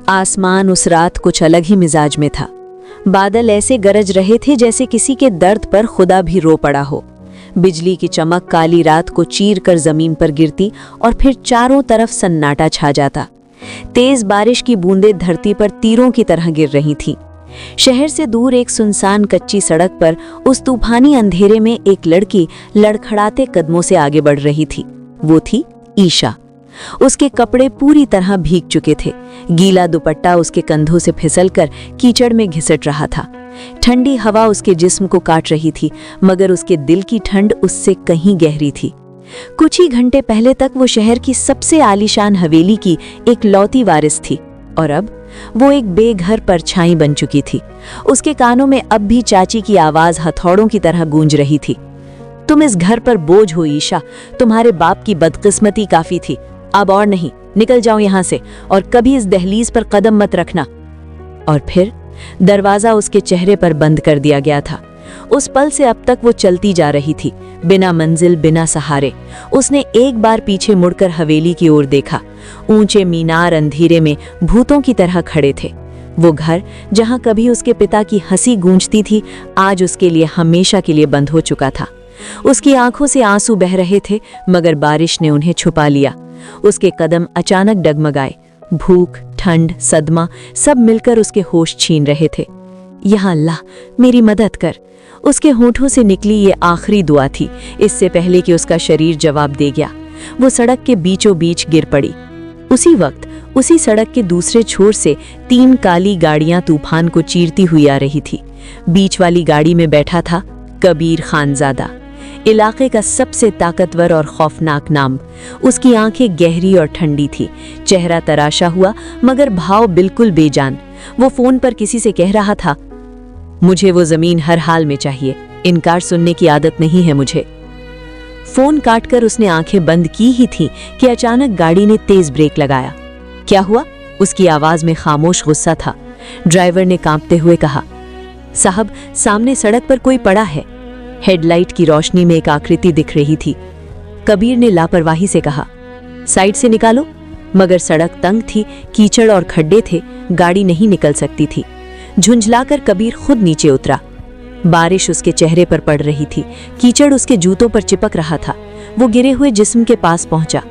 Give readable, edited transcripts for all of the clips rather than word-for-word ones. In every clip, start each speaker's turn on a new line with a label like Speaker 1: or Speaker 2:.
Speaker 1: आसमान उस रात कुछ अलग ही मिजाज में था। बादल ऐसे गरज रहे थे जैसे किसी के दर्द पर खुदा भी रो पड़ा हो। बिजली की चमक काली रात को चीर कर जमीन पर गिरती और फिर चारों तरफ सन्नाटा छा जाता। तेज बारिश की बूंदें धरती पर तीरों की तरह गिर रही थीं। शहर से दूर एक सुनसान कच्ची सड़क पर उस तूफानी अंधेरे में एक लड़की लड़खड़ाते कदमों से आगे बढ़ रही थी। वो थी ईशा। उसके कपड़े पूरी तरह भीग चुके थे। गीला दुपट्टा उसके कंधों से फिसलकर कीचड़ में घिसट रहा था। ठंडी हवा उसके जिस्म को काट रही थी, मगर उसके दिल की ठंड उससे कहीं गहरी थी। कुछ ही घंटे पहले तक वो शहर की सबसे आलीशान हवेली की एक लौती वारिस थी, और अब वो एक बेघर परछाई बन चुकी थी। उसके कानों में अब भी चाची की आवाज हथौड़ों की तरह गूंज रही थी। तुम इस घर पर बोझ हो ईशा, तुम्हारे बाप की बदकिस्मती काफी थी, अब और नहीं, निकल जाओ यहाँ से और कभी इस दहलीज पर कदम मत रखना। और फिर दरवाजा उसके चेहरे पर बंद कर दिया गया था। उस पल से अब तक वो चलती जा रही थी, बिना मंजिल, बिना सहारे। उसने एक बार पीछे मुड़कर हवेली की ओर देखा। ऊंचे मीनार अंधेरे में भूतों की तरह खड़े थे। वो घर जहां कभी उसके पिता की हंसी गूंजती थी, आज उसके लिए हमेशा के लिए बंद हो चुका था। उसकी आंखों से आंसू बह रहे थे, मगर बारिश ने उन्हें छुपा लिया। उसके कदम अचानक डगमगाए। भूख, ठंड, सदमा सब मिलकर उसके होश छीन रहे थे। या अल्लाह, मेरी मदद कर। उसके होठों से निकली ये आखिरी दुआ थी, इससे पहले कि उसका शरीर जवाब दे गया। वो सड़क के बीचों बीच गिर पड़ी। उसी वक्त उसी सड़क के दूसरे छोर से 3 काली गाड़ियां तूफान को चीरती हुई आ रही थी। बीच वाली गाड़ी में बैठा था कबीर खानजादा, इलाके का सबसे ताकतवर और खौफनाक नाम। उसकी आंखें गहरी और ठंडी थी, चेहरा तराशा हुआ मगर भाव बिल्कुल बेजान। वो फोन पर किसी से कह रहा था, मुझे वो जमीन हर हाल में चाहिए, इनकार सुनने की आदत नहीं है मुझे। फोन काटकर उसने आंखें बंद की ही थी कि अचानक गाड़ी ने तेज ब्रेक लगाया। क्या हुआ? उसकी आवाज में खामोश गुस्सा था। ड्राइवर ने कांपते हुए कहा, साहब, सामने सड़क पर कोई पड़ा है। हेडलाइट की रोशनी में एक आकृति दिख रही थी। कबीर ने लापरवाही से कहा, साइड से निकालो, मगर सड़क तंग थी, कीचड़ और खड्डे थे, गाड़ी नहीं निकल सकती थी। झुंझलाकर कबीर खुद नीचे उतरा। बारिश उसके चेहरे पर पड़ रही थी, कीचड़ उसके जूतों पर चिपक रहा था। वो गिरे हुए जिस्म के पास पहुंचा।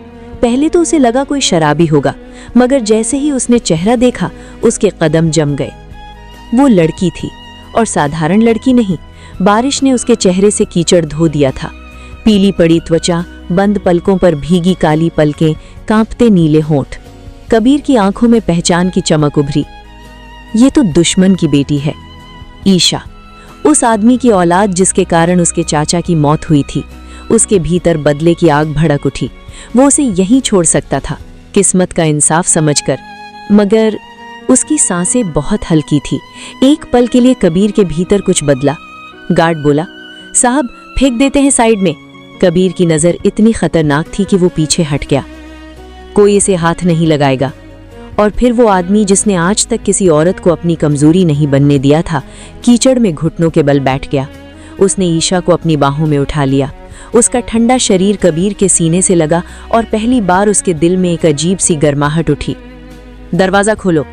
Speaker 1: पहले तो उसे लगा कोई शराबी होगा, मगर जैसे ही उसने चेहरा देखा, उसके कदम जम गए। वो लड़की थी, और साधारण लड़की नहीं। बारिश ने उसके चेहरे से कीचड़ धो दिया था। पीली पड़ी त्वचा, बंद पलकों पर भीगी काली पलकें, कांपते नीले होंठ। कबीर की आंखों में पहचान की चमक उभरी। ये तो दुश्मन की बेटी है, ईशा, उस आदमी की औलाद जिसके कारण उसके चाचा की मौत हुई थी। उसके भीतर बदले की आग भड़क उठी। वो उसे यहीं छोड़ सकता था, किस्मत का इंसाफ समझकर, मगर उसकी सांसें बहुत हल्की थी। एक पल के लिए कबीर के भीतर कुछ बदला। गार्ड बोला, साहब, फेंक देते हैं साइड में। कबीर की नजर इतनी खतरनाक थी कि वो पीछे हट गया। कोई इसे हाथ नहीं लगाएगा। और फिर वो आदमी जिसने आज तक किसी औरत को अपनी कमजोरी नहीं बनने दिया था, कीचड़ में घुटनों के बल बैठ गया। उसने ईशा को अपनी बाहों में उठा लिया। उसका ठंडा शरीर कबीर के सीने से लगा और पहली बार उसके दिल में एक अजीब सी गर्माहट उठी। दरवाजा खोलो।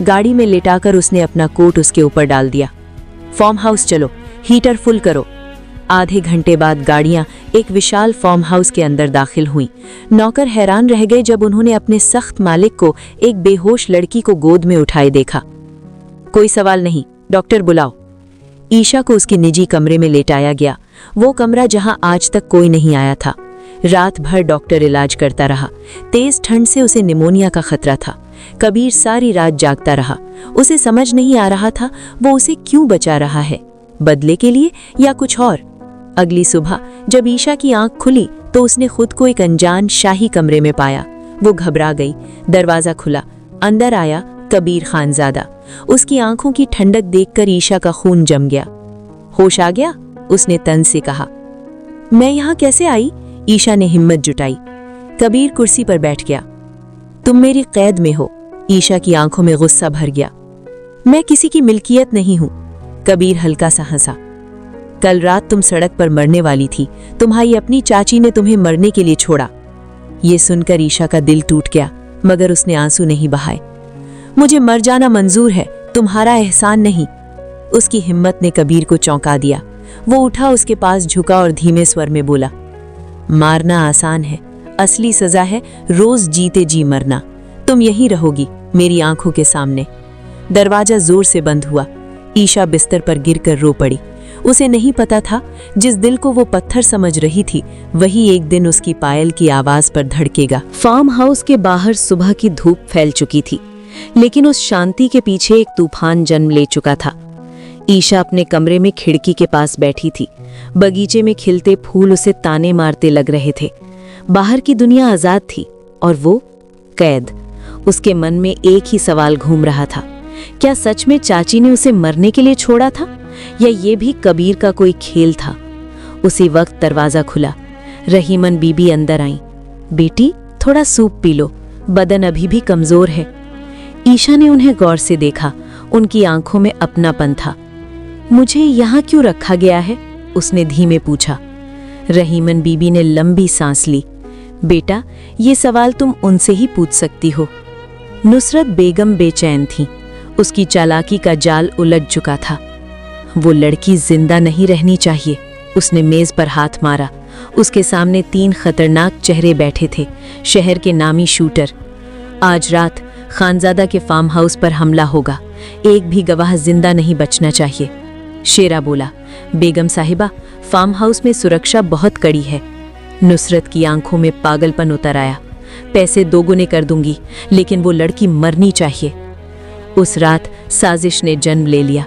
Speaker 1: गाड़ी में लेटाकर उसने अपना कोट उसके ऊपर डाल दिया। फार्म हाउस चलो, हीटर फुल करो। आधे घंटे बाद गाड़ियां एक विशाल फार्म हाउस के अंदर दाखिल हुईं। नौकर हैरान रह गए जब उन्होंने अपने सख्त मालिक को एक बेहोश लड़की को गोद में उठाए देखा। कोई सवाल नहीं, डॉक्टर बुलाओ। ईशा को उसके निजी कमरे में लेटाया गया, वो कमरा जहां आज तक कोई नहीं आया था। रात भर डॉक्टर इलाज करता रहा। तेज ठंड से उसे निमोनिया का खतरा था। कबीर सारी रात जागता रहा। उसे समझ नहीं आ रहा था वो उसे क्यों बचा रहा है, बदले के लिए या कुछ और। अगली सुबह जब ईशा की आंख खुली तो उसने खुद को एक अनजान शाही कमरे में पाया। वो घबरा गई। दरवाजा खुला, अंदर आया कबीर खानजादा। उसकी आंखों की ठंडक देखकर ईशा का खून जम गया। होश आ गया? उसने तन से कहा। मैं यहाँ कैसे आई? ईशा ने हिम्मत जुटाई। कबीर कुर्सी पर बैठ गया। तुम मेरी कैद में हो। ईशा की आंखों में गुस्सा भर गया। मैं किसी की मिल्कियत नहीं हूं। कबीर हल्का सा हंसा। कल रात तुम सड़क पर मरने वाली थी, तुम्हारी अपनी चाची ने तुम्हें मरने के लिए छोड़ा। ये सुनकर ईशा का दिल टूट गया, मगर उसने आंसू नहीं बहाए। मुझे मर जाना मंजूर है, तुम्हारा एहसान नहीं। उसकी हिम्मत ने कबीर को चौंका दिया। वो उठा, उसके पास झुका और धीमे स्वर में बोला, मारना आसान है, असली सजा है रोज जीते जी मरना। तुम यहीं रहोगी मेरी आंखों के सामने। दरवाजा जोर से बंद हुआ। ईशा बिस्तर पर गिरकर रो पड़ी। उसे नहीं पता था जिस दिल को वो पत्थर समझ रही थी वही एक दिन उसकी पायल की आवाज पर धड़केगा। फार्म हाउस के बाहर सुबह की धूप फैल चुकी थी, लेकिन उस शांति के पीछे एक तूफान जन्म ले चुका था। ईशा अपने कमरे में खिड़की के पास बैठी थी। बगीचे में खिलते फूल उसे ताने मारते लग रहे थे। बाहर की दुनिया आजाद थी और वो कैद। उसके मन में एक ही सवाल घूम रहा था, क्या सच में चाची ने उसे मरने के लिए छोड़ा था या ये भी कबीर का कोई खेल था? उसी वक्त दरवाजा खुला। रहीमन बीबी अंदर आई। बेटी, थोड़ा सूप पी लो, बदन अभी भी कमजोर है। ईशा ने उन्हें गौर से देखा। उनकी आंखों में अपनापन था। मुझे यहाँ क्यों रखा गया है? उसने धीमे पूछा। रहीमन बीबी ने लंबी सांस ली। बेटा, ये सवाल तुम उनसे ही पूछ सकती हो। नुसरत बेगम बेचैन थी। उसकी चालाकी का जाल उलझ चुका था। वो लड़की जिंदा नहीं रहनी चाहिए। उसने मेज पर हाथ मारा। उसके सामने 3 खतरनाक चेहरे बैठे थे, शहर के नामी शूटर। आज रात खानजादा के फार्म हाउस पर हमला होगा। एक भी गवाह जिंदा नहीं बचना चाहिए। शेरा बोला, बेगम साहिबा, फार्म हाउस में सुरक्षा बहुत कड़ी है। नुसरत की आंखों में पागलपन उतर आया। पैसे दोगुने कर दूंगी, लेकिन वो लड़की मरनी चाहिए। उस रात साजिश ने जन्म ले लिया।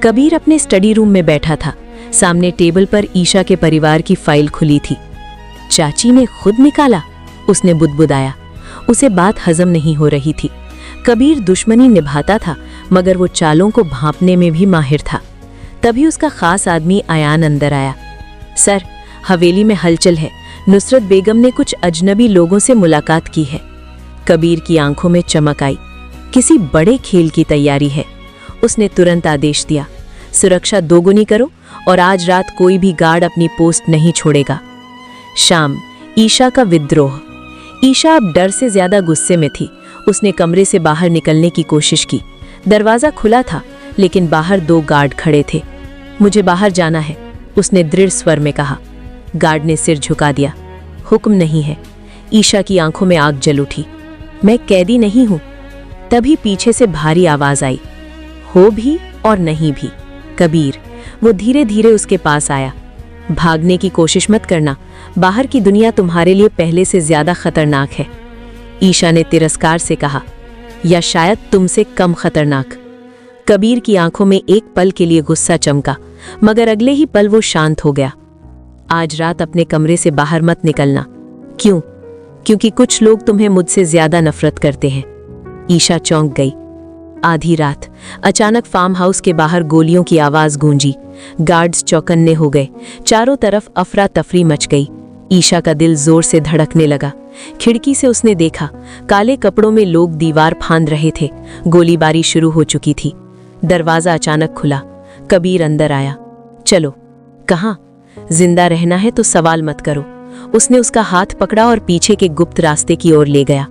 Speaker 1: कबीर अपने स्टडी रूम में बैठा था। सामने टेबल पर ईशा के परिवार की फाइल खुली थी। चाची ने खुद निकाला, उसने बुदबुदाया। उसे बात हजम नहीं हो रही थी। कबीर दुश्मनी निभाता था, मगर वो चालों को भांपने में भी माहिर था। तभी उसका खास आदमी आयान अंदर आया। सर, हवेली में हलचल है। नुसरत बेगम ने कुछ अजनबी लोगों से मुलाकात की है। कबीर की आंखों में चमक आई। किसी बड़े खेल की तैयारी है। उसने तुरंत आदेश दिया, सुरक्षा दोगुनी करो और आज रात कोई भी गार्ड अपनी पोस्ट नहीं छोड़ेगा। शाम, ईशा का विद्रोह। ईशा अब डर से ज्यादा गुस्से में थी। उसने कमरे से बाहर निकलने की कोशिश की। दरवाजा खुला था, लेकिन बाहर 2 गार्ड खड़े थे। मुझे बाहर जाना है, उसने दृढ़ स्वर में कहा। गार्ड ने सिर झुका दिया। हुक्म नहीं है। ईशा की आंखों में आग जल उठी। मैं कैदी नहीं हूं। तभी पीछे से भारी आवाज आई, हो भी और नहीं भी। कबीर। वो धीरे धीरे उसके पास आया। भागने की कोशिश मत करना, बाहर की दुनिया तुम्हारे लिए पहले से ज्यादा खतरनाक है। ईशा ने तिरस्कार से कहा, या शायद तुमसे कम खतरनाक। कबीर की आंखों में एक पल के लिए गुस्सा चमका, मगर अगले ही पल वो शांत हो गया। आज रात अपने कमरे से बाहर मत निकलना। क्यों? क्योंकि कुछ लोग तुम्हें मुझसे ज्यादा नफरत करते हैं। ईशा चौंक गई। आधी रात अचानक फार्म हाउस के बाहर गोलियों की आवाज गूंजी। गार्ड्स चौकन्ने हो गए। चारों तरफ अफरा तफरी मच गई। ईशा का दिल जोर से धड़कने लगा। खिड़की से उसने देखा, काले कपड़ों में लोग दीवार फांद रहे थे। गोलीबारी शुरू हो चुकी थी। दरवाजा अचानक खुला। कबीर अंदर आया। चलो। कहाँ? जिंदा रहना है तो सवाल मत करो। उसने उसका हाथ पकड़ा और पीछे के गुप्त रास्ते की ओर ले गया।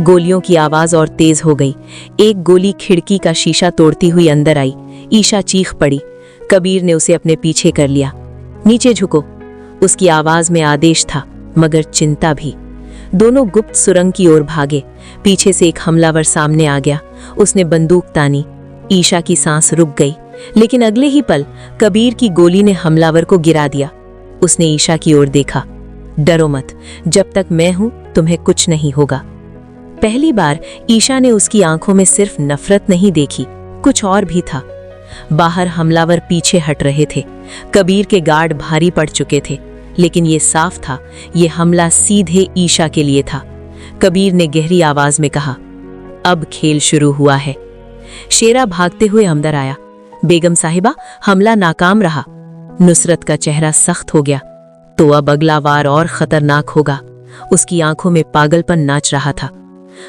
Speaker 1: गोलियों की आवाज और तेज हो गई। एक गोली खिड़की का शीशा तोड़ती हुई अंदर आई। ईशा चीख पड़ी। कबीर ने उसे अपने पीछे कर लिया। नीचे झुको। उसकी आवाज में आदेश था, मगर चिंता भी। दोनों गुप्त सुरंग की ओर भागे। पीछे से एक हमलावर सामने आ गया। उसने बंदूक तानी। ईशा की सांस रुक गई, लेकिन अगले ही पल कबीर की गोली ने हमलावर को गिरा दिया। उसने ईशा की ओर देखा। डरो मत, जब तक मैं हूं तुम्हें कुछ नहीं होगा। पहली बार ईशा ने उसकी आंखों में सिर्फ नफरत नहीं देखी, कुछ और भी था। बाहर हमलावर पीछे हट रहे थे। कबीर के गार्ड भारी पड़ चुके थे, लेकिन ये साफ था, ये हमला सीधे ईशा के लिए था। कबीर ने गहरी आवाज में कहा, अब खेल शुरू हुआ है। शेरा भागते हुए अंदर आया। बेगम साहिबा, हमला नाकाम रहा। नुसरत का चेहरा सख्त हो गया। तो अब अगला वार और खतरनाक होगा। उसकी आंखों में पागलपन नाच रहा था।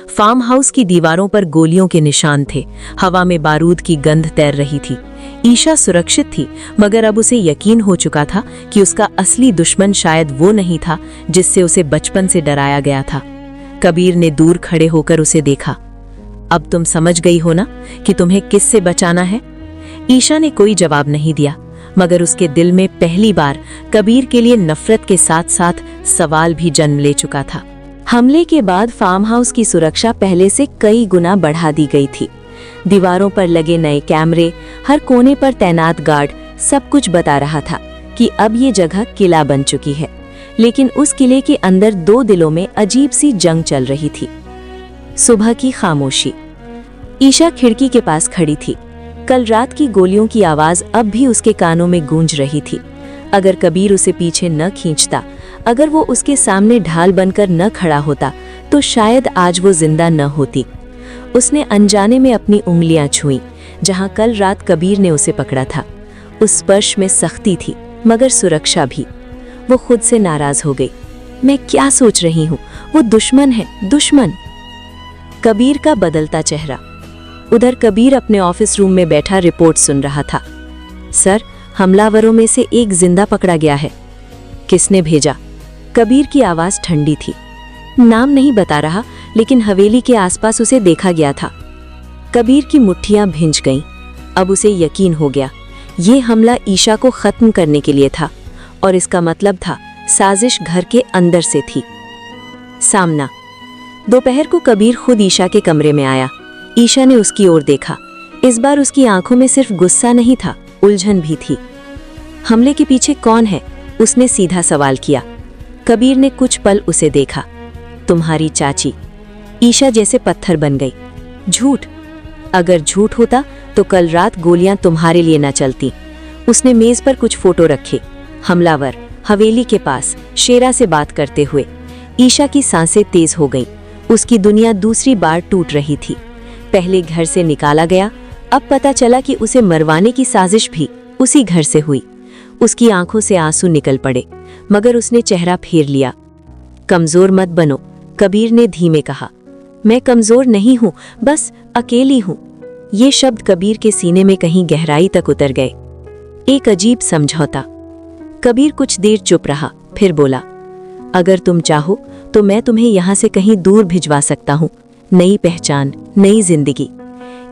Speaker 1: फार्म हाउस की दीवारों पर गोलियों के निशान थे। हवा में बारूद की गंध तैर रही थी। ईशा सुरक्षित थी, मगर अब उसे यकीन हो चुका था कि उसका असली दुश्मन शायद वो नहीं था जिससे उसे बचपन से डराया गया था। कबीर ने दूर खड़े होकर उसे देखा।
Speaker 2: अब तुम समझ गई हो ना कि तुम्हें किससे बचाना है? ईशा ने कोई जवाब नहीं दिया, मगर उसके दिल में पहली बार कबीर के लिए नफरत के साथ साथ सवाल भी जन्म ले चुका था।
Speaker 1: हमले के बाद फार्म हाउस की सुरक्षा पहले से कई गुना बढ़ा दी गई थी। दीवारों पर लगे नए कैमरे, हर कोने पर तैनात गार्ड, सब कुछ बता रहा था कि अब ये जगह किला बन चुकी है। लेकिन उस किले के अंदर दो दिलों में अजीब सी जंग चल रही थी। सुबह की खामोशी। ईशा खिड़की के पास खड़ी थी। कल रात की गोलियों की आवाज अब भी उसके कानों में गूंज रही थी। अगर कबीर उसे पीछे न खींचता, अगर वो उसके सामने ढाल बनकर न खड़ा होता, तो शायद आज वो जिंदा न होती। उसने अनजाने में अपनी उंगलियां छुईं, जहां कल रात कबीर ने उसे पकड़ा था। उस स्पर्श में सख्ती थी, मगर सुरक्षा भी। वो खुद से नाराज हो गई। मैं क्या सोच रही हूँ? वो दुश्मन है, दुश्मन। कबीर का बदलता चेहरा। उधर कबीर अपने ऑफिस रूम में बैठा रिपोर्ट सुन रहा था। सर, हमलावरों में से एक जिंदा पकड़ा गया है। किसने भेजा? कबीर की आवाज ठंडी थी। नाम नहीं बता रहा, लेकिन हवेली के आसपास उसे देखा गया था। कबीर की मुट्ठियां भिंच गईं। अब उसे यकीन हो गया, ये हमला ईशा को खत्म करने के लिए था, और इसका मतलब था साजिश घर के अंदर से थी। सामना। दोपहर को कबीर खुद ईशा के कमरे में आया। ईशा ने उसकी ओर देखा। इस बार उसकी आंखों में सिर्फ गुस्सा नहीं था, उलझन भी थी। हमले के पीछे कौन है? उसने सीधा सवाल किया। कबीर ने कुछ पल उसे देखा। तुम्हारी चाची। ईशा जैसे पत्थर बन गई। झूठ? अगर झूठ होता तो कल रात गोलियां तुम्हारे लिए न चलती। उसने मेज पर कुछ फोटो रखे। हमलावर हवेली के पास शेरा से बात करते हुए। ईशा की सांसें तेज हो गईं। उसकी दुनिया दूसरी बार टूट रही थी। पहले घर से निकाला गया, अब पता चला कि उसे मरवाने की साजिश भी उसी घर से हुई। उसकी आंखों से आंसू निकल पड़े, मगर उसने चेहरा फेर लिया। कमजोर मत बनो, कबीर ने धीमे कहा। मैं कमजोर नहीं हूं, बस अकेली हूं। ये शब्द कबीर के सीने में कहीं गहराई तक उतर गए। एक अजीब समझौता। कबीर कुछ देर चुप रहा, फिर बोला, अगर तुम चाहो तो मैं तुम्हें यहां से कहीं दूर भिजवा सकता हूं। नई पहचान, नई जिंदगी।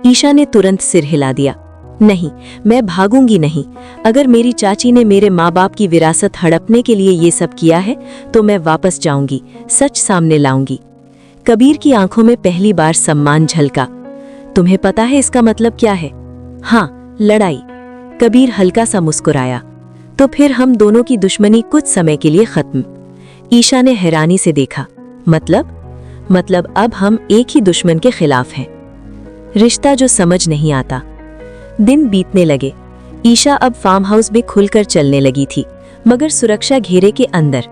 Speaker 1: ईशा ने तुरंत सिर हिला दिया। नहीं, मैं भागूंगी नहीं। अगर मेरी चाची ने मेरे माँ बाप की विरासत हड़पने के लिए ये सब किया है, तो मैं वापस जाऊंगी, सच सामने लाऊंगी। कबीर की आंखों में पहली बार सम्मान झलका। तुम्हें पता है इसका मतलब क्या है? हाँ, लड़ाई। कबीर हल्का सा मुस्कुराया। तो फिर हम दोनों की दुश्मनी कुछ समय के लिए खत्म। ईशा ने हैरानी से देखा। मतलब अब हम एक ही दुश्मन के खिलाफ हैं। रिश्ता जो समझ नहीं आता। दिन बीतने लगे। ईशा अब फार्म हाउस में खुलकर चलने लगी थी, मगर सुरक्षा घेरे के अंदर।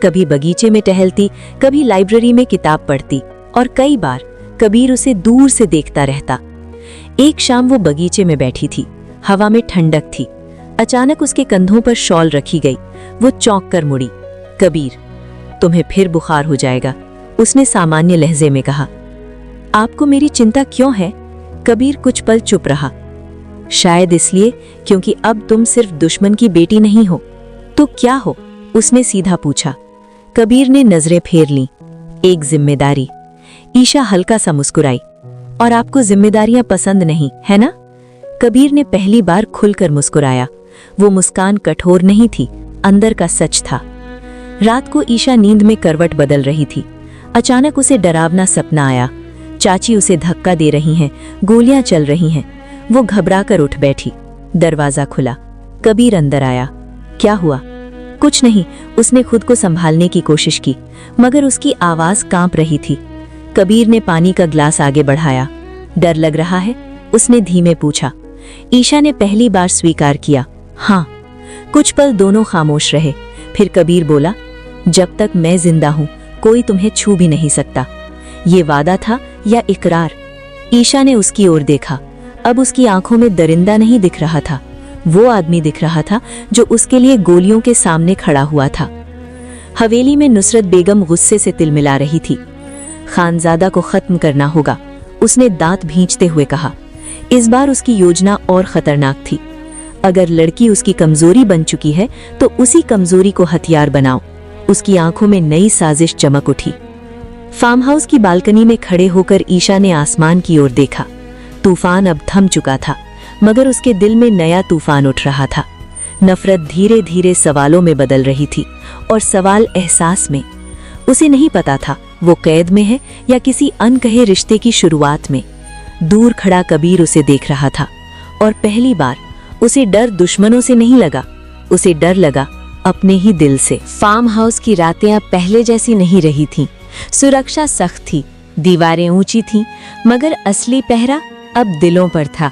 Speaker 1: कभी बगीचे में टहलती, कभी लाइब्रेरी में किताब पढ़ती, और कई बार कबीर उसे दूर से देखता रहता। एक शाम वो बगीचे में बैठी थी। हवा में ठंडक थी। अचानक उसके कंधों पर शॉल रखी गई। वो चौंक कर मुड़ी। कबीर, तुम्हें फिर बुखार हो जाएगा, उसने सामान्य लहजे में कहा। आपको मेरी चिंता क्यों है? कबीर कुछ पल चुप रहा। शायद इसलिए क्योंकि अब तुम सिर्फ दुश्मन की बेटी नहीं हो। तो क्या हो? उसने सीधा पूछा। कबीर ने नजरें फेर लीं। एक जिम्मेदारी। ईशा हल्का सा मुस्कुराई। और आपको जिम्मेदारियां पसंद नहीं, है ना? कबीर ने पहली बार खुलकर मुस्कुराया। वो मुस्कान कठोर नहीं थी, अंदर का सच था। रात को ईशा नींद में करवट बदल रही थी। अचानक उसे डरावना सपना आया। चाची उसे धक्का दे रही हैं, गोलियां चल रही हैं। वो घबराकर उठ बैठी। दरवाजा खुला। कबीर अंदर आया। क्या हुआ? कुछ नहीं, उसने खुद को संभालने की कोशिश की, मगर उसकी आवाज कांप रही थी। कबीर ने पानी का ग्लास आगे बढ़ाया। डर लग रहा है? उसने धीमे पूछा। ईशा ने पहली बार स्वीकार किया। हाँ। कुछ पल दोनों खामोश रहे। फिर कबीर बोला, जब तक मैं जिंदा हूं, कोई तुम्हें छू भी नहीं सकता। ये वादा था या इकरार? ईशा ने उसकी ओर देखा। अब उसकी आंखों में दरिंदा नहीं दिख रहा था, वो आदमी दिख रहा था जो उसके लिए गोलियों के सामने खड़ा हुआ था। हवेली में नुसरत बेगम गुस्से से तिलमिला रही थी। खानजादा को खत्म करना होगा, उसने दांत भींचते हुए कहा। इस बार उसकी योजना और खतरनाक थी। अगर लड़की उसकी कमजोरी बन चुकी है, तो उसी कमजोरी को हथियार बनाओ। उसकी आंखों में नई साजिश चमक उठी।
Speaker 2: फार्म हाउस की बालकनी में खड़े होकर ईशा ने आसमान की ओर देखा। तूफान अब थम चुका था, मगर उसके दिल में नया तूफान उठ रहा था। नफरत धीरे धीरे सवालों में बदल रही थी और सवाल एहसास में। उसे नहीं पता था वो कैद में है या किसी अनकहे रिश्ते की शुरुआत में। दूर खड़ा कबीर उसे देख रहा था और पहली बार उसे डर दुश्मनों से नहीं लगा, उसे डर लगा अपने ही दिल से।
Speaker 1: फार्म हाउस की रातें अब पहले जैसी नहीं रही थीं। सुरक्षा सख्त थी, दीवारें ऊंची थीं, मगर असली पहरा अब दिलों पर था।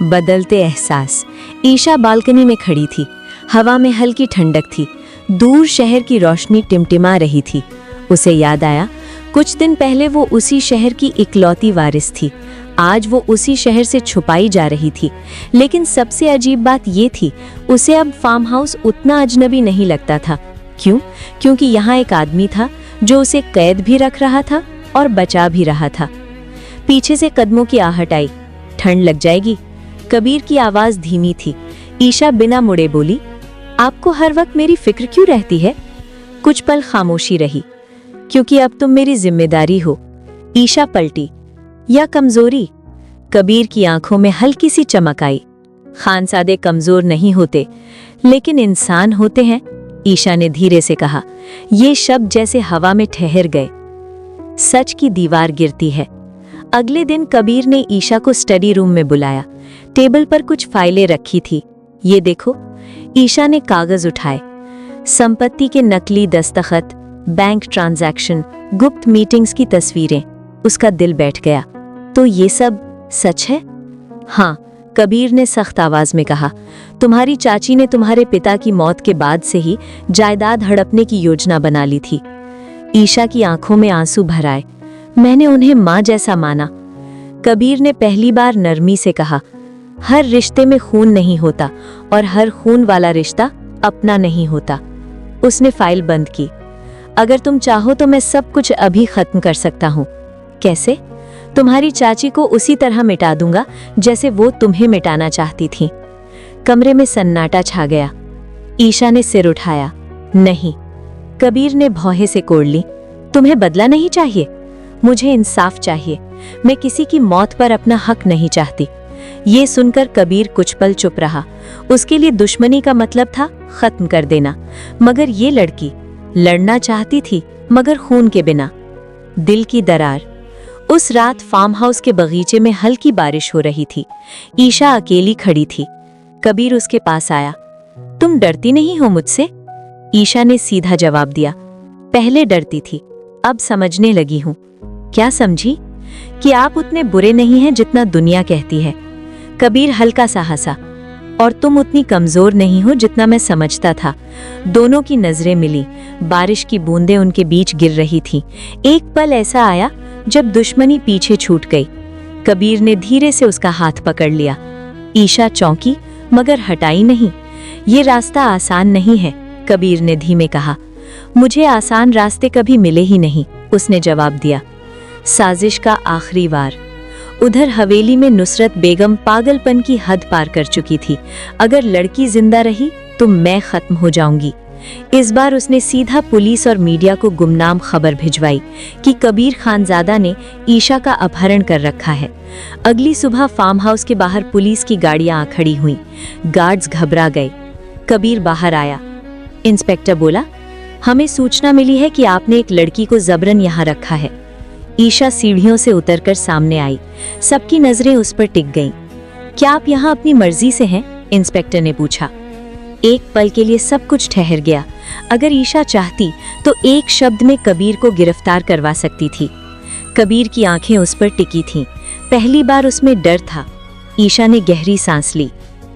Speaker 1: बदलते एहसास। ईशा बालकनी में खड़ी थी। हवा में हल्की ठंडक थी। दूर शहर की रोशनी टिमटिमा रही थी। उसे याद आया, कुछ दिन पहले वो उसी शहर की इकलौती वारिस थी। आज वो उसी शहर से छुपाई जा रही थी। लेकिन सबसे अजीब बात ये थी, उसे अब फार्म हाउस उतना अजनबी नहीं लगता था। क्यों? क्योंकि यहाँ एक आदमी था जो उसे कैद भी रख रहा था और बचा भी रहा था। पीछे से कदमों की आहट आई। ठंड लग जाएगी। कबीर की आवाज धीमी थी। ईशा बिना मुड़े बोली, आपको हर वक्त मेरी फिक्र क्यों रहती है? कुछ पल खामोशी रही। क्योंकि अब तुम मेरी जिम्मेदारी हो। ईशा पलटी। या कमजोरी? कबीर की आंखों में हल्की सी चमक आई। खानसादे कमजोर नहीं होते, लेकिन इंसान होते हैं, ईशा ने धीरे से कहा। ये शब्द जैसे हवा में ठहर गए। सच की दीवार गिरती है। अगले दिन कबीर ने ईशा को स्टडी रूम में बुलाया। टेबल पर कुछ फाइलें रखी थी। ये देखो। ईशा ने कागज उठाए। संपत्ति के नकली दस्तखत, बैंक ट्रांजैक्शन, गुप्त मीटिंग्स की तस्वीरें। उसका दिल बैठ गया। तो ये सब सच है? हाँ, कबीर ने सख्त आवाज में कहा। तुम्हारी चाची ने तुम्हारे पिता की मौत के बाद से ही जायदाद हड़पने की योजना बना ली थी। ईशा की आंखों में आंसू भर आए। मैंने उन्हें माँ जैसा माना। कबीर ने पहली बार नरमी से कहा, हर रिश्ते में खून नहीं होता और हर खून वाला रिश्ता अपना नहीं होता। उसने फाइल बंद की। अगर तुम चाहो तो मैं सब कुछ अभी खत्म कर सकता हूँ। कैसे? तुम्हारी चाची को उसी तरह मिटा दूंगा जैसे वो तुम्हें मिटाना चाहती थी। कमरे में सन्नाटा छा गया। ईशा ने सिर उठाया। नहीं। कबीर ने भौहे से कोड़ ली। तुम्हें बदला नहीं चाहिए, मुझे इंसाफ चाहिए। मैं किसी की मौत पर अपना हक नहीं चाहती। ये सुनकर कबीर कुछ पल चुप रहा। उसके लिए दुश्मनी का मतलब था खत्म कर देना, मगर ये लड़की लड़ना चाहती थी, मगर खून के बिना। दिल की दरार। उस रात फार्म हाउस के बगीचे में हल्की बारिश हो रही थी। ईशा अकेली खड़ी थी। कबीर उसके पास आया। तुम डरती नहीं हो मुझसे? ईशा ने सीधा जवाब दिया। पहले डरती थी, अब समझने लगी हूँ। क्या समझी? कि आप उतने बुरे नहीं हैं जितना दुनिया कहती है। कबीर हल्का सा हंसा। और तुम उतनी कमजोर नहीं हो जितना मैं समझता था। दोनों की नजरें मिली। बारिश की बूंदें उनके बीच गिर रही थीं। एक पल ऐसा आया जब दुश्मनी पीछे छूट गई। कबीर ने धीरे से उसका हाथ पकड़ लिया। ईशा चौंकी, मगर हटाई नहीं। ये रास्ता आसान नहीं है, कबीर ने धीमे कहा। मुझे आसान रास्ते कभी मिले ही नहीं, उसने जवाब दिया। साजिश का आखिरी वार। उधर हवेली में नुसरत बेगम पागलपन की हद पार कर चुकी थी। अगर लड़की जिंदा रही तो मैं खत्म हो जाऊंगी। इस बार उसने सीधा पुलिस और मीडिया को गुमनाम खबर भिजवाई कि कबीर खानजादा ने ईशा का अपहरण कर रखा है। अगली सुबह फार्म हाउस के बाहर पुलिस की गाड़ियां आ खड़ी हुईं। गार्ड्स घबरा गए। कबीर बाहर आया। इंस्पेक्टर बोला, हमें सूचना मिली है कि आपने एक लड़की को जबरन यहाँ रखा है। ईशा सीढ़ियों से उतरकर सामने आई। सबकी नजरें उस पर टिक गईं। क्या आप यहाँ अपनी मर्जी से हैं? इंस्पेक्टर ने पूछा। एक पल के लिए सब कुछ ठहर गया। अगर ईशा चाहती तो एक शब्द में कबीर को गिरफ्तार करवा सकती थी। कबीर की आंखें उस पर टिकी थीं। पहली बार उसमें डर था। ईशा ने गहरी सांस ली।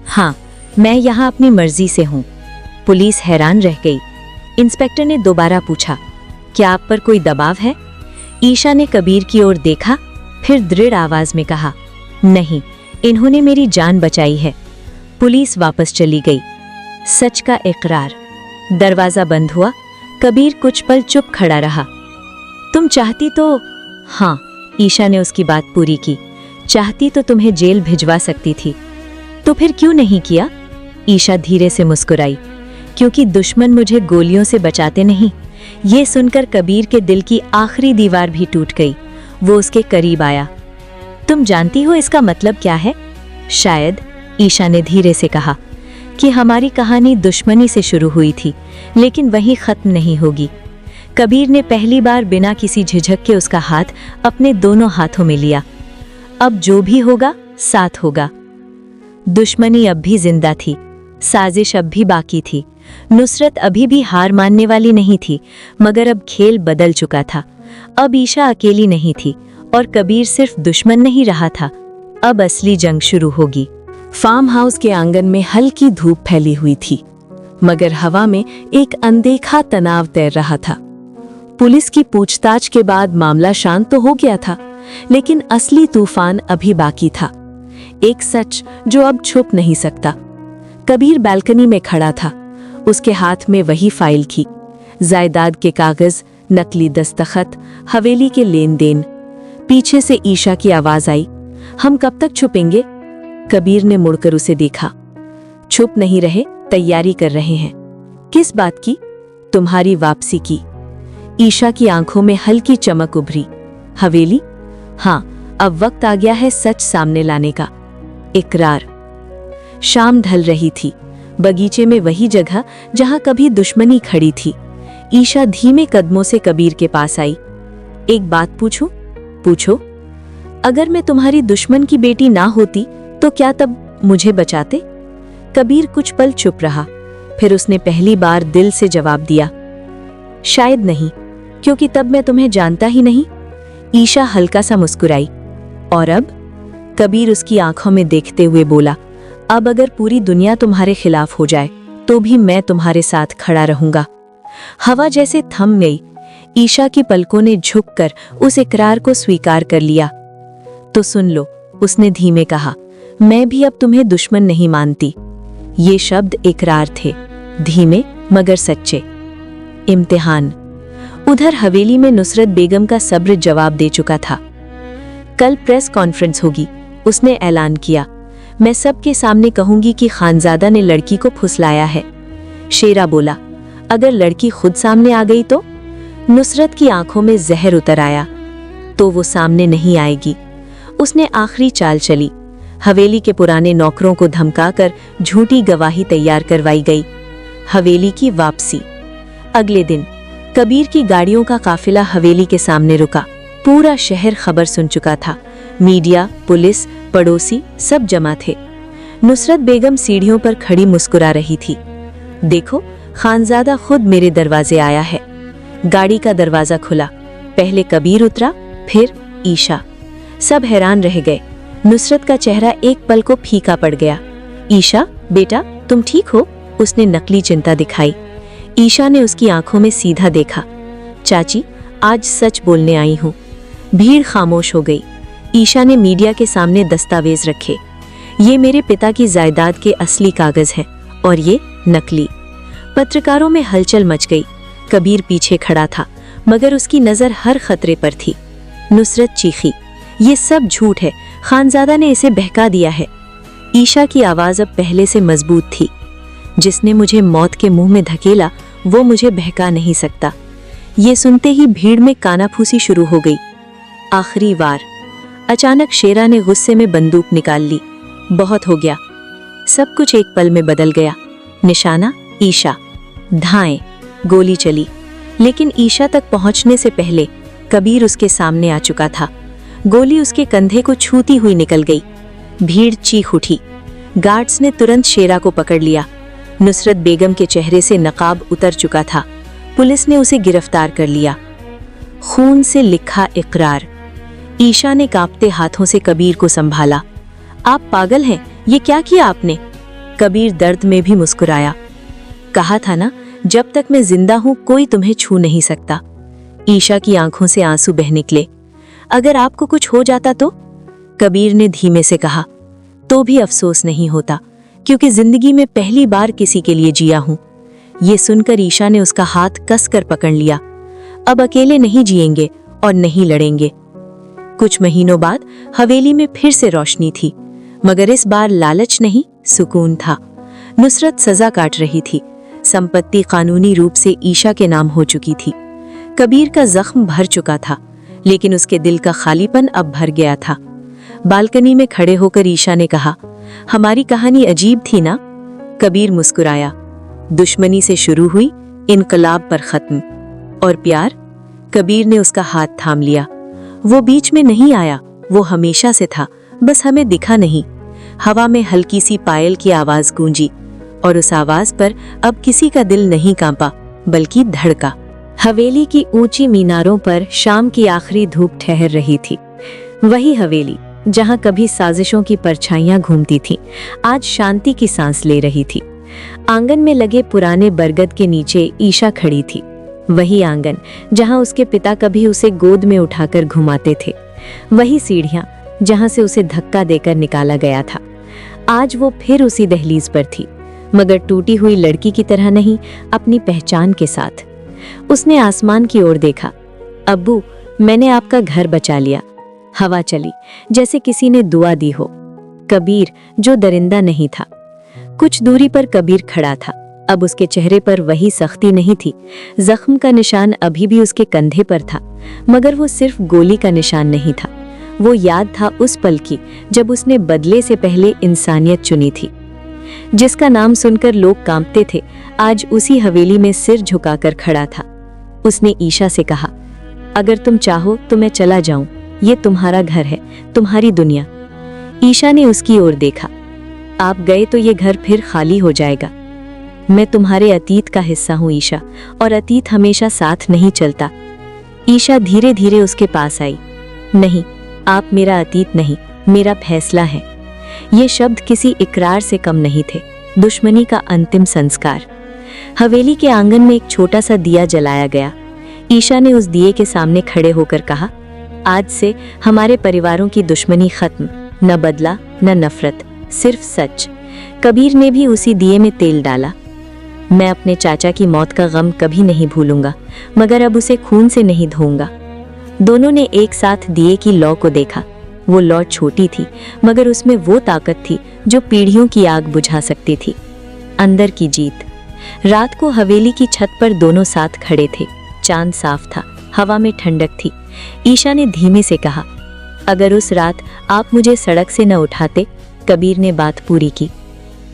Speaker 1: हाँ, मैं यहाँ अपनी मर्जी से हूँ। पुलिस हैरान रह गई। इंस्पेक्टर ने दोबारा पूछा, क्या आप पर कोई दबाव है? ईशा ने कबीर की ओर देखा, फिर दृढ़ आवाज में कहा, नहीं, इन्होंने मेरी जान बचाई है। पुलिस वापस चली गई। सच का इकरार। दरवाजा बंद हुआ। कबीर कुछ पल चुप खड़ा रहा। तुम चाहती तो? हाँ, ईशा ने उसकी बात पूरी की। चाहती तो तुम्हें जेल भिजवा सकती थी। तो फिर क्यों नहीं किया? ईशा धीरे से मुस्कुराई। क्योंकि दुश्मन मुझे गोलियों से बचाते नहीं,
Speaker 2: ये सुनकर कबीर के दिल की आखिरी दीवार भी टूट गई। वो उसके करीब आया। तुम जानती हो इसका मतलब क्या है? शायद, ईशा ने धीरे से कहा, कि हमारी कहानी दुश्मनी से शुरू हुई थी, लेकिन वहीं खत्म नहीं होगी। कबीर ने पहली बार बिना किसी झिझक के उसका हाथ अपने दोनों हाथों में लिया। अब जो भी होगा साथ होगा। दुश्मनी अब भी जिंदा थी, साजिश अब भी बाकी थी। नुसरत अभी भी हार मानने वाली नहीं थी, मगर अब खेल बदल चुका था। अब ईशा अकेली नहीं थी और कबीर सिर्फ दुश्मन नहीं रहा था। अब असली जंग शुरू होगी।
Speaker 1: फार्म हाउस के आंगन में हल्की धूप फैली हुई थी, मगर हवा में एक अनदेखा तनाव तैर रहा था। पुलिस की पूछताछ के बाद मामला शांत तो हो गया था, लेकिन असली तूफान अभी बाकी था। एक सच जो अब छुप नहीं सकता। कबीर बालकनी में खड़ा था। उसके हाथ में वही फाइल थी, जायदाद के कागज, नकली दस्तखत, हवेली के लेन देन। पीछे से ईशा की आवाज आई, हम कब तक छुपेंगे? कबीर ने मुड़कर उसे देखा। छुप नहीं रहे, तैयारी कर रहे हैं। किस बात की? तुम्हारी वापसी की। ईशा की आंखों में हल्की चमक उभरी। हवेली? हाँ, अब वक्त आ गया है सच सामने लाने का। इकरार। शाम ढल रही थी। बगीचे में वही जगह जहां कभी दुश्मनी खड़ी थी। ईशा धीमे कदमों से कबीर के पास आई। एक बात पूछूं? पूछो। अगर मैं तुम्हारी दुश्मन की बेटी ना होती तो क्या तब मुझे बचाते? कबीर कुछ पल चुप रहा, फिर उसने पहली बार दिल से जवाब दिया, शायद नहीं, क्योंकि तब मैं तुम्हें जानता ही नहीं। ईशा हल्का सा मुस्कुराई। और अब? कबीर उसकी आंखों में देखते हुए बोला, अब अगर पूरी दुनिया तुम्हारे खिलाफ हो जाए तो भी मैं तुम्हारे साथ खड़ा रहूंगा। हवा जैसे थम गई। ईशा की पलकों ने झुककर उस इकरार को स्वीकार कर लिया। तो सुन लो, उसने धीमे कहा, मैं भी अब तुम्हें दुश्मन नहीं मानती। ये शब्द इकरार थे, धीमे मगर सच्चे। इम्तिहान। उधर हवेली में नुसरत बेगम का सब्र जवाब दे चुका था। कल प्रेस कॉन्फ्रेंस होगी, उसने ऐलान किया। मैं सबके सामने कहूंगी कि खानजादा ने लड़की को फुसलाया है। शेरा बोला, अगर लड़की खुद सामने आ गई तो? नुसरत की आंखों में जहर उतर आया। तो वो सामने नहीं आएगी। उसने आखिरी चाल चली। हवेली के पुराने नौकरों को धमकाकर झूठी गवाही तैयार करवाई गई। हवेली की वापसी। अगले दिन कबीर की गाड़ियों का काफिला हवेली के सामने रुका। पूरा शहर खबर सुन चुका था। मीडिया, पुलिस, पड़ोसी सब जमा थे। नुसरत बेगम सीढ़ियों पर खड़ी मुस्कुरा रही थी। देखो, खानजादा खुद मेरे दरवाजे आया है। गाड़ी का दरवाजा खुला। पहले कबीर उतरा, फिर ईशा। सब हैरान रह गए। नुसरत का चेहरा एक पल को फीका पड़ गया। ईशा, बेटा, तुम ठीक हो? उसने नकली चिंता दिखाई। ईशा ने उसकी आंखों में सीधा देखा। चाची, आज सच बोलने आई हूँ। भीड़ खामोश हो गई। ईशा ने मीडिया के सामने दस्तावेज रखे। ये मेरे पिता की जायदाद के असली कागज हैं और ये नकली। पत्रकारों में हलचल मच गई। कबीर पीछे खड़ा था, मगर उसकी नजर हर खतरे पर थी। नुसरत चीखी, ये सब झूठ है, खानजादा ने इसे बहका दिया है। ईशा की आवाज अब पहले से मजबूत थी। जिसने मुझे मौत के मुंह में धकेला वो मुझे बहका नहीं सकता। ये सुनते ही भीड़ में कानाफूसी शुरू हो गई। आखिरी वार। अचानक शेरा ने गुस्से में बंदूक निकाल ली। बहुत हो गया। सब कुछ एक पल में बदल गया। निशाना ईशा। धाएं। गोली चली, लेकिन ईशा तक पहुंचने से पहले कबीर उसके सामने आ चुका था। गोली उसके कंधे को छूती हुई निकल गई। भीड़ चीख उठी। गार्ड्स ने तुरंत शेरा को पकड़ लिया। नुसरत बेगम के चेहरे से नकाब उतर चुका था। पुलिस ने उसे गिरफ्तार कर लिया। खून से लिखा इकरार। ईशा ने कांपते हाथों से कबीर को संभाला। आप पागल हैं, ये क्या किया आपने? कबीर दर्द में भी मुस्कुराया। कहा था ना, जब तक मैं जिंदा हूं कोई तुम्हें छू नहीं सकता। ईशा की आंखों से आंसू बह निकले। अगर आपको कुछ हो जाता तो? कबीर ने धीमे से कहा। तो भी अफसोस नहीं होता, क्योंकि जिंदगी में पहली बार किसी के लिए जिया हूं। ये सुनकर ईशा ने उसका हाथ कसकर पकड़ लिया। अब अकेले नहीं जिएंगे और नहीं लड़ेंगे। कुछ महीनों बाद हवेली में फिर से रोशनी थी, मगर इस बार लालच नहीं, सुकून था। नुसरत सजा काट रही थी। संपत्ति कानूनी रूप से ईशा के नाम हो चुकी थी।
Speaker 2: कबीर का जख्म भर चुका था, लेकिन उसके दिल का खालीपन अब भर गया था। बालकनी में खड़े होकर ईशा ने कहा, हमारी कहानी अजीब थी ना? कबीर मुस्कुराया। दुश्मनी से शुरू हुई, इनकलाब पर खत्म। और प्यार? कबीर ने उसका हाथ थाम लिया। वो बीच में नहीं आया, वो हमेशा से था, बस हमें दिखा नहीं। हवा में हल्की सी पायल की आवाज गूंजी, और उस आवाज पर अब किसी का दिल नहीं कांपा, बल्कि धड़का।
Speaker 1: हवेली की ऊंची मीनारों पर शाम की आखिरी धूप ठहर रही थी। वही हवेली जहां कभी साजिशों की परछाइयां घूमती थीं, आज शांति की सांस ले रही थी। आंगन में लगे पुराने बरगद के नीचे ईशा खड़ी थी। वही आंगन जहां उसके पिता कभी उसे गोद में उठाकर घुमाते थे। वही सीढ़ियां जहां से उसे धक्का देकर निकाला गया था। आज वो फिर उसी दहलीज पर थी, मगर टूटी हुई लड़की की तरह नहीं, अपनी पहचान के साथ। उसने आसमान की ओर देखा। अब्बू, मैंने आपका घर बचा लिया। हवा चली, जैसे किसी ने दुआ दी हो। कबीर जो दरिंदा नहीं था। कुछ दूरी पर कबीर खड़ा था। अब उसके चेहरे पर वही सख्ती नहीं थी। जख्म का निशान अभी भी उसके कंधे पर था, मगर वो सिर्फ गोली का निशान नहीं था। वो याद था उस पल की जब उसने बदले से पहले इंसानियत चुनी थी। जिसका नाम सुनकर लोग कांपते थे, आज उसी हवेली में सिर झुकाकर खड़ा था। उसने ईशा से कहा, अगर तुम चाहो तो मैं चला जाऊं। ये तुम्हारा घर है, तुम्हारी दुनिया। ईशा ने उसकी ओर देखा। आप गए तो ये घर फिर खाली हो जाएगा। मैं तुम्हारे अतीत का हिस्सा हूं ईशा, और अतीत हमेशा साथ नहीं चलता। ईशा धीरे धीरे उसके पास आई। नहीं, आप मेरा अतीत नहीं, मेरा फैसला है। ये शब्द किसी इकरार से कम नहीं थे, दुश्मनी का अंतिम संस्कार। हवेली के आंगन में एक छोटा सा दिया जलाया गया। ईशा ने उस दिए के सामने खड़े होकर कहा, आज से हमारे परिवारों की दुश्मनी खत्म, न बदला न नफरत, सिर्फ सच। कबीर ने भी उसी दिए में तेल डाला। मैं अपने चाचा की मौत का गम कभी नहीं भूलूंगा, मगर अब उसे खून से नहीं धोऊंगा। दोनों ने एक साथ दिए की लौ को देखा। वो लौ छोटी थी, मगर उसमें वो ताकत थी जो पीढ़ियों की आग बुझा सकती थी। अंदर की जीत। रात को हवेली की छत पर दोनों साथ खड़े थे। चांद साफ था, हवा में ठंडक थी। ईशा ने धीमे से कहा, अगर उस रात आप मुझे सड़क से न उठाते, कबीर ने बात पूरी की,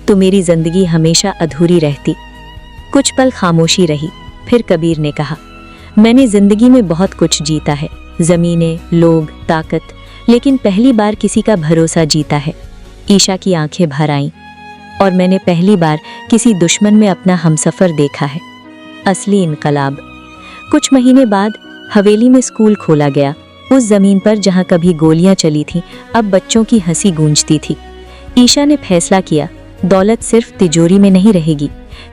Speaker 1: तो मेरी जिंदगी हमेशा अधूरी रहती। कुछ पल खामोशी रही, फिर कबीर ने कहा, मैंने जिंदगी में बहुत कुछ जीता है, जमीनें, लोग, ताकत, लेकिन पहली बार किसी का भरोसा जीता है। ईशा की आंखें भर आईं। और मैंने पहली बार किसी दुश्मन में अपना हमसफर देखा है। असली इनकलाब। कुछ महीने बाद हवेली में स्कूल खोला गया। उस जमीन पर जहां कभी गोलियां चली थीं, अब बच्चों की हंसी गूंजती थी। ईशा ने फैसला किया, दौलत सिर्फ तिजोरी में नहीं रहेगी।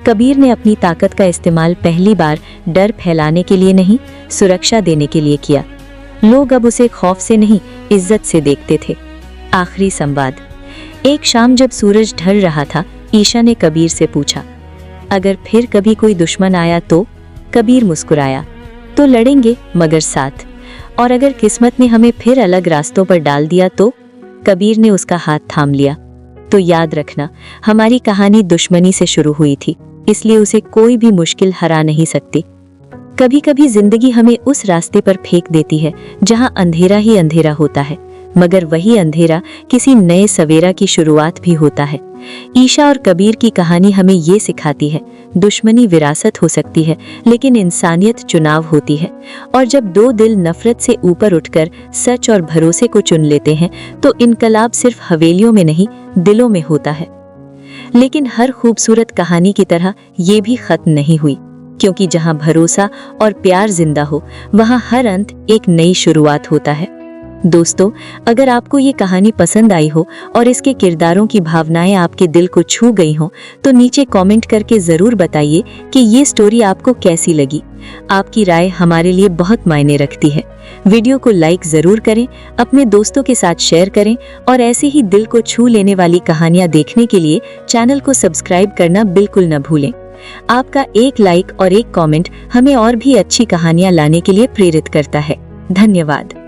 Speaker 1: कबीर ने अपनी ताकत का इस्तेमाल पहली बार डर फैलाने के लिए नहीं, सुरक्षा देने के लिए किया। लोग अब उसे खौफ से नहीं, इज्जत से देखते थे। आखिरी संवाद। एक शाम जब सूरज ढल रहा था, ईशा ने कबीर से पूछा, अगर फिर कभी कोई दुश्मन आया तो? कबीर मुस्कुराया, तो लड़ेंगे मगर साथ। और अगर किस्मत ने हमें फिर अलग रास्तों पर डाल दिया तो? कबीर ने उसका हाथ थाम लिया। तो याद रखना, हमारी कहानी दुश्मनी से शुरू हुई थी, इसलिए उसे कोई भी मुश्किल हरा नहीं सकती। कभी कभी जिंदगी हमें उस रास्ते पर फेंक देती है जहां अंधेरा ही अंधेरा होता है, मगर वही अंधेरा किसी नए सवेरा की शुरुआत भी होता है। ईशा और कबीर की कहानी हमें ये सिखाती है, दुश्मनी विरासत हो सकती है, लेकिन इंसानियत चुनाव होती है। और जब दो दिल नफरत से ऊपर उठकर सच और भरोसे को चुन लेते हैं, तो इनकलाब सिर्फ हवेलियों में नहीं, दिलों में होता है। लेकिन हर खूबसूरत कहानी की तरह ये भी खत्म नहीं हुई, क्योंकि जहां भरोसा और प्यार जिंदा हो, वहां हर अंत एक नई शुरुआत होता है। दोस्तों, अगर आपको ये कहानी पसंद आई हो और इसके किरदारों की भावनाएं आपके दिल को छू गई हो, तो नीचे कमेंट करके जरूर बताइए कि ये स्टोरी आपको कैसी लगी। आपकी राय हमारे लिए बहुत मायने रखती है। वीडियो को लाइक जरूर करें, अपने दोस्तों के साथ शेयर करें, और ऐसे ही दिल को छू लेने वाली कहानियां देखने के लिए चैनल को सब्सक्राइब करना बिल्कुल न भूलें। आपका एक लाइक और एक कमेंट हमें और भी अच्छी कहानियां लाने के लिए प्रेरित करता है। धन्यवाद।